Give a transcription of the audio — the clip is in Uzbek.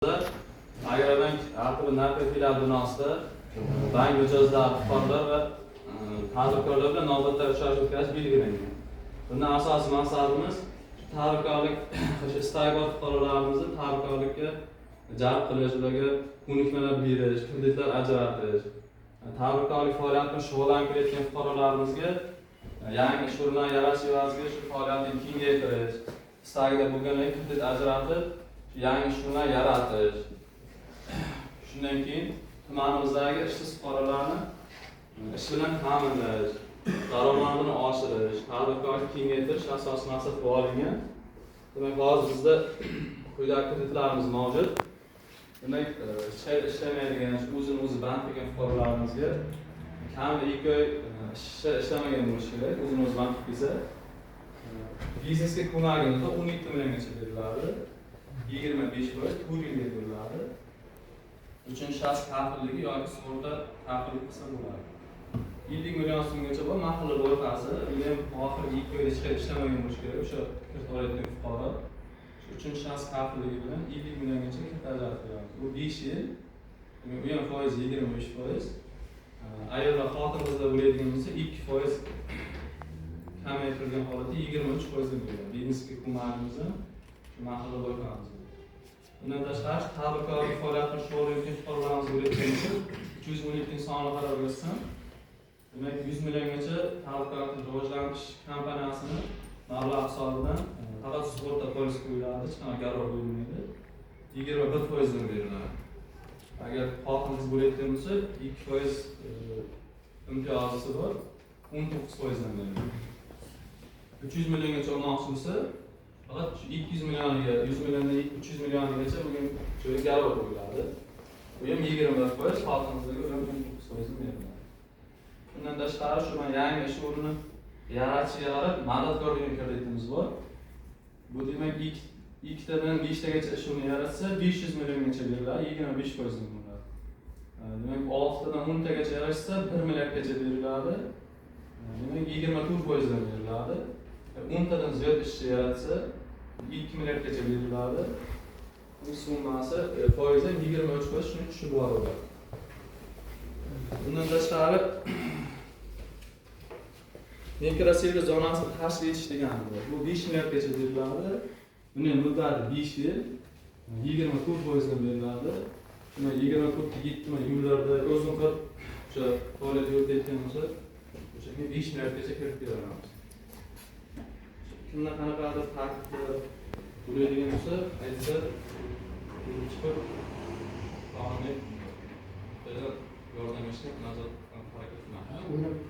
Agar bank aqli narxi filial binosida bank mijozlari fuqarolar va tadbirkorlar bilan navbatdagi uchrashuv o'tkazish belgilangan. Bundan asosiy maqsadimiz tadbirkorlik istagi bor fuqarolarimizni tadbirkorlikka jalb qilish, ularga ko'nikmalar berish, kreditlar ajratish, tadbirkorlik faoliyatini shug'ullanib kelayotgan fuqarolarimizga yangi ish o'rinlarini yaratish evaziga shu faoliyatni kengaytirish, istagida bo'lganlarga kredit ajratib, yangi ish o'rinlarini yaratish. Shundan keyin tumanimizdagi ishsiz fuqarolarni ish bilan ta'minlash, daromadini oshirish, tadbirkorlikni kengaytirish asosiy maqsad bo'lib olingan. Demak, hozir bizda quyidagi kreditlarimiz mavjud. Demak, ishlamaydigan, o'zini band qilgan fuqarolarimizga kamida 2 oy ishlamagan bo'lishi kerak, o'zini band qilsa. Biznesga ko'magimizda 12 milliongacha beriladi. 25%, 4 yilga beriladi. Uchinchi shaxs kafilligi yoki sug'urta kafillik qilsa bo'ladi. 50 million so'mgacha bor mahalla loyihasi, uni ham oxirgi 2 oyda chiqib ishlamagan bo'lishi kerak. O'sha kirt olayotgan fuqaro uchinchi shaxs kafilligi bilan 50 milliongacha kirt ajratiladi. Bu 5 yil. U ham foiz 25%. Agar xotin qizlar bo'ladigan bo'lsa 2% kamaytirilgan holatda 23% bo'ladi. Biznesga ko'magimizda shu mahalla loyihamiz. Bundan tashqari tadbirkorlik faoliyatini shug'ullanayotgan fuqarolarimiz bo'layotgan bo'lsa 312 insonni qaror bersin. Demak, 100 milliongacha tadbirkorlikni rivojlantirish kompaniyasini mablag' hisobidan faqat sug'urta polis qo'yiladi, hech qanaqa garov bo'lmaydi. 21% dan beriladi. Agar xotinsiz bo'layotgan bo'lsa 2% imtiyozisi bor, 19% dan beriladi. 300 milliongacha olmoqchi bo'lsa faqat 200 millioniga, 100 milliondan 300 millionigacha bugun joyga garov qo'yiladi. Bu ham 21%, xotinimizga ham 19% beriladi. Bundan tashqari shu yangi ish o'rnini yaratishga qarab madadkor degan kreditimiz bor. Bu demak ikkitadan 5 tagacha ish o'rni yaratsa 500 milliongacha beriladi, 25% dan bo'ladi. Demak 6 tadan 10 tagacha yaratsa 1 milliardgacha beriladi. Demak 24% dan beriladi. 10 tadan ziyod ishchi yaratsa 2 milliardgacha beriladi. Bu summasi foizi 23%, shuni tushib boradi. Bundan tashqari mikroservis zonasini tashkil etish degani bor. Bu 5 milliardgacha beriladi. Buning muddati 5 yil, 24% dan beriladi. Shuna 24 ga yetdimi yo'llarda o'zim qilib o'sha faoliyat yuritayotgan bo'lsa, o'sha 5 milliardgacha kirib beramiz. Kimlar qanaqadir takliflar bo'ladigan bo'lsa, aytsa, chiqib qonuniy yordam berishga nazorat harakat qilamiz.